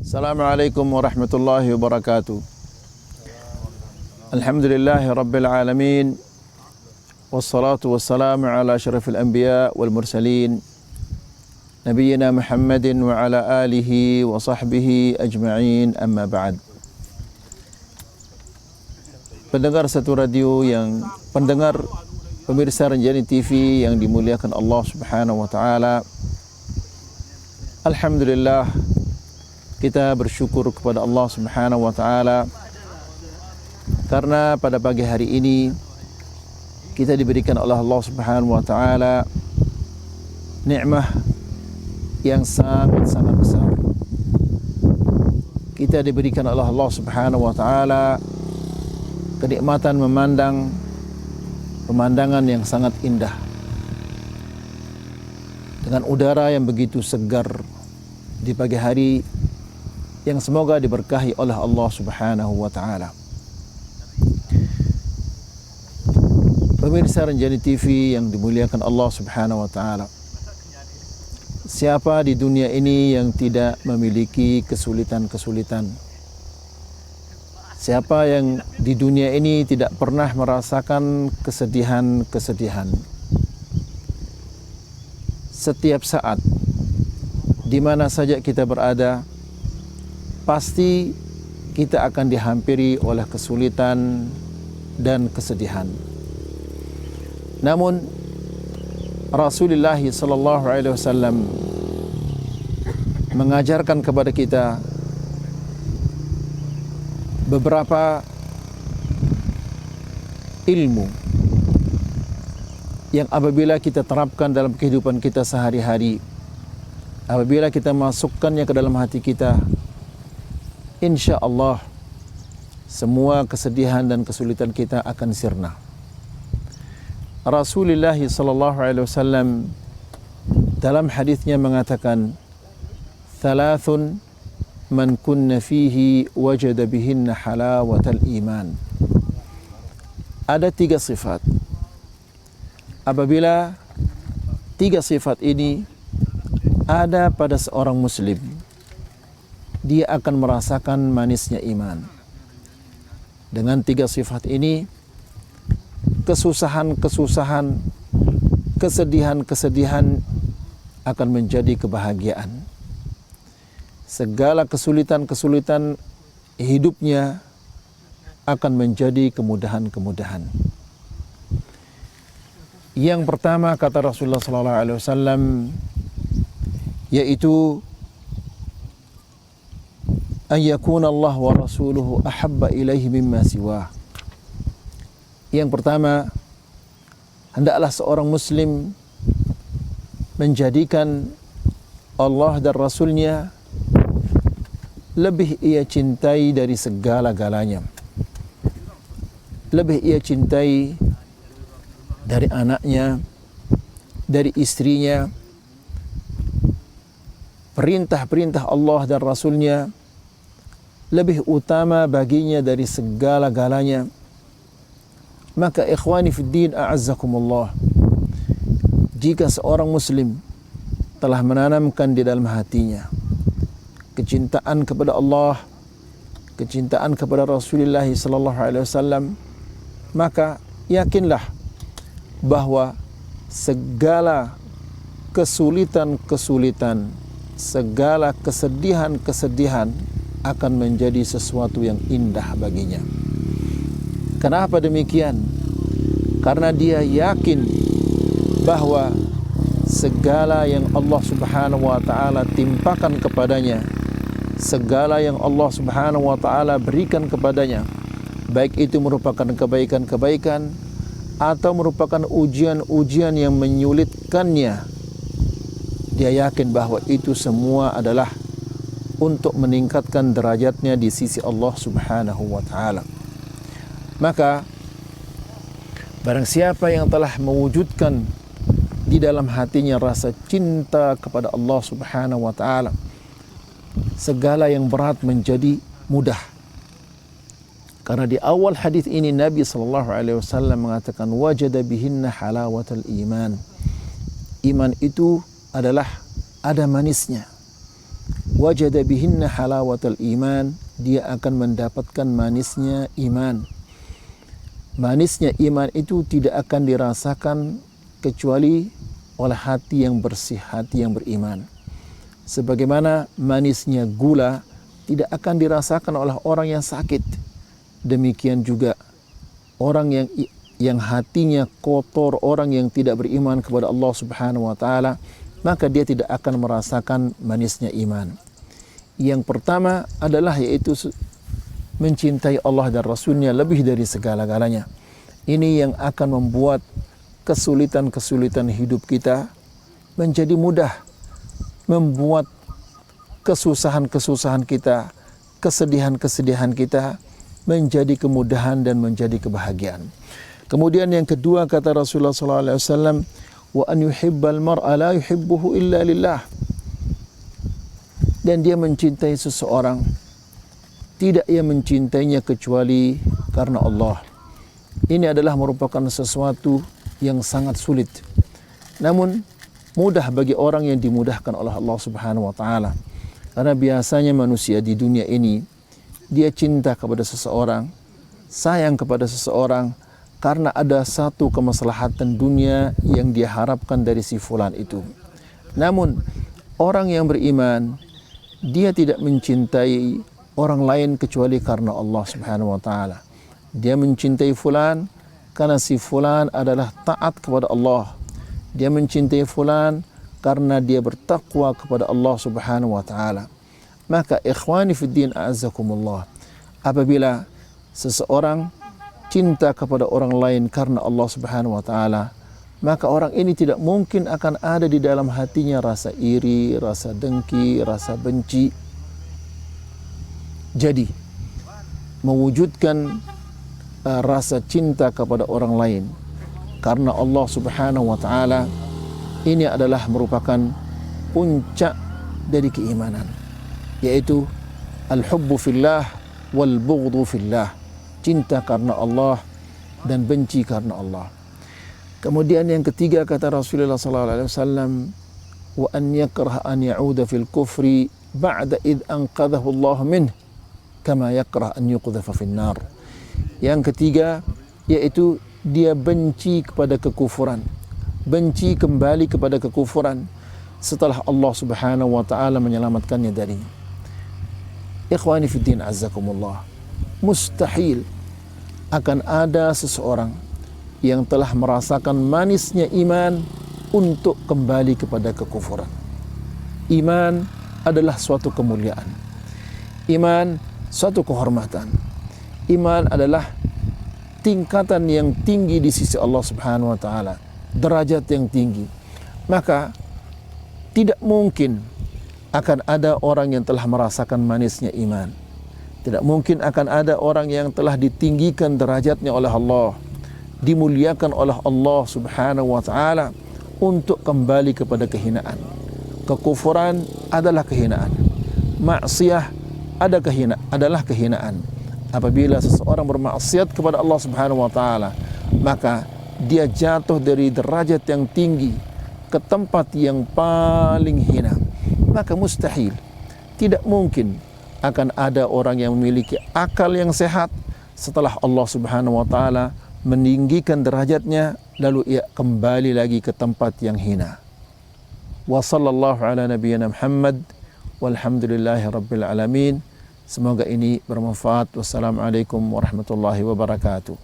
Assalamualaikum warahmatullahi wabarakatuh. Alhamdulillahi rabbil alamin. Wassalatu wassalamu ala asyrafil anbiya wal mursalin Nabiyyina Muhammadin wa ala alihi wa sahbihi ajma'in, amma ba'd. Pendengar satu radio pendengar pemirsa Ranjani TV yang dimuliakan Allah Subhanahu wa taala. Alhamdulillah, kita bersyukur kepada Allah Subhanahu wa taala karena pada pagi hari ini kita diberikan oleh Allah Subhanahu wa taala nikmat yang sangat-sangat besar. Kita diberikan oleh Allah Subhanahu wa taala kenikmatan memandang pemandangan yang sangat indah dengan udara yang begitu segar di pagi hari yang semoga diberkahi oleh Allah Subhanahu wa taala. Pemirsa Ranjani TV yang dimuliakan Allah Subhanahu wa taala. Siapa di dunia ini yang tidak memiliki kesulitan-kesulitan? Siapa yang di dunia ini tidak pernah merasakan kesedihan-kesedihan? Setiap saat, di mana saja kita berada, pasti kita akan dihampiri oleh kesulitan dan kesedihan. Namun Rasulullah sallallahu alaihi wasallam mengajarkan kepada kita beberapa ilmu yang apabila kita terapkan dalam kehidupan kita sehari-hari, apabila kita masukkannya ke dalam hati kita, insya Allah semua kesedihan dan kesulitan kita akan sirna. Rasulullah sallallahu alaihi wasallam dalam hadisnya mengatakan, "Thalathun man kunna fihi wajada bihinna halawatal iman." Ada 3 sifat. Apabila 3 sifat ini ada pada seorang muslim, dia akan merasakan manisnya iman. Dengan 3 sifat ini, kesusahan-kesusahan, kesedihan-kesedihan akan menjadi kebahagiaan. Segala kesulitan-kesulitan hidupnya akan menjadi kemudahan-kemudahan. Yang pertama kata Rasulullah sallallahu alaihi wasallam yaitu ayyakuna Allah wa rasuluhu ahabba ilaihi mimma siwah. Yang pertama, hendaklah seorang muslim menjadikan Allah dan Rasulnya lebih ia cintai dari segala-galanya. Lebih ia cintai dari anaknya, dari istrinya. Perintah-perintah Allah dan Rasulnya lebih utama baginya dari segala-galanya. Maka ikhwani fid din a'azzakumullah, jika seorang muslim telah menanamkan di dalam hatinya kecintaan kepada Allah, kecintaan kepada Rasulullah sallallahu alaihi wasallam, maka yakinlah bahwa segala kesulitan-kesulitan, segala kesedihan-kesedihan akan menjadi sesuatu yang indah baginya. Kenapa demikian? Karena dia yakin bahwa segala yang Allah Subhanahu wa taala timpakan kepadanya, segala yang Allah Subhanahu wa taala berikan kepadanya, baik itu merupakan kebaikan-kebaikan atau merupakan ujian-ujian yang menyulitkannya, dia yakin bahwa itu semua adalah untuk meningkatkan derajatnya di sisi Allah Subhanahu wa taala. Maka barang siapa yang telah mewujudkan di dalam hatinya rasa cinta kepada Allah Subhanahu wa taala, segala yang berat menjadi mudah. Karena di awal hadis ini Nabi sallallahu alaihi wasallam mengatakan wajada bihinna halawatal iman. Iman itu adalah ada manisnya. wajada bihinna halawatal iman, dia akan mendapatkan manisnya iman. Manisnya iman itu tidak akan dirasakan kecuali oleh hati yang bersih, hati yang beriman. Sebagaimana manisnya gula tidak akan dirasakan oleh orang yang sakit, demikian juga orang yang hatinya kotor, orang yang tidak beriman kepada Allah Subhanahu wa taala, maka dia tidak akan merasakan manisnya iman. Yang pertama adalah yaitu mencintai Allah dan Rasulnya lebih dari segala-galanya. Ini yang akan membuat kesulitan-kesulitan hidup kita menjadi mudah, membuat kesusahan-kesusahan kita, kesedihan-kesedihan kita menjadi kemudahan dan menjadi kebahagiaan. Kemudian yang kedua kata Rasulullah SAW, wa an yuhibbal mar'a la yuhibbuhu illa lillah. Dan dia mencintai seseorang, tidak ia mencintainya kecuali karena Allah. Ini adalah merupakan sesuatu yang sangat sulit, namun mudah bagi orang yang dimudahkan oleh Allah Subhanahu wa taala. Karena biasanya manusia di dunia ini dia cinta kepada seseorang, sayang kepada seseorang karena ada satu kemaslahatan dunia yang dia harapkan dari si fulan itu. Namun orang yang beriman, dia tidak mencintai orang lain kecuali karena Allah Subhanahu wa taala. Dia mencintai fulan karena si fulan adalah taat kepada Allah. Dia mencintai fulan karena dia bertakwa kepada Allah Subhanahu wa taala. Maka ikhwani fid din a'azzakumullah, apabila seseorang cinta kepada orang lain karena Allah Subhanahu wa taala, maka orang ini tidak mungkin akan ada di dalam hatinya rasa iri, rasa dengki, rasa benci. Jadi mewujudkan rasa cinta kepada orang lain karena Allah Subhanahu wa taala, ini adalah merupakan puncak dari keimanan, yaitu al-hubbu fillah wal bughdhu fillah, cinta karena Allah dan benci karena Allah. Kemudian yang ketiga kata Rasulullah sallallahu alaihi wasallam, wa an yakraha an ya'uda fil kufri ba'da id anqadhahu Allah minh kama yakrah an yuqdhafa fin nar. Yang ketiga yaitu dia benci kepada kekufuran, benci kembali kepada kekufuran setelah Allah Subhanahu wa taala menyelamatkannya darinya. Ikhwani fid din azzakumullah, mustahil akan ada seseorang yang telah merasakan manisnya iman untuk kembali kepada kekufuran. Iman adalah suatu kemuliaan. Iman suatu kehormatan. Iman adalah tingkatan yang tinggi di sisi Allah Subhanahu wa taala, derajat yang tinggi. Maka tidak mungkin akan ada orang yang telah merasakan manisnya iman. Tidak mungkin akan ada orang yang telah ditinggikan derajatnya oleh Allah, dimuliakan oleh Allah Subhanahu wa taala untuk kembali kepada kehinaan. Kekufuran adalah kehinaan. Maksiyah adalah kehinaan. Apabila seseorang bermaksiat kepada Allah Subhanahu wa taala, maka dia jatuh dari derajat yang tinggi ke tempat yang paling hina. Maka mustahil, tidak mungkin akan ada orang yang memiliki akal yang sehat setelah Allah Subhanahu wa taala meninggikan derajatnya lalu ia kembali lagi ke tempat yang hina. Wa sallallahu ala nabiyyina Muhammad walhamdulillahi rabbil alamin. Semoga ini bermanfaat. Wassalamualaikum warahmatullahi wabarakatuh.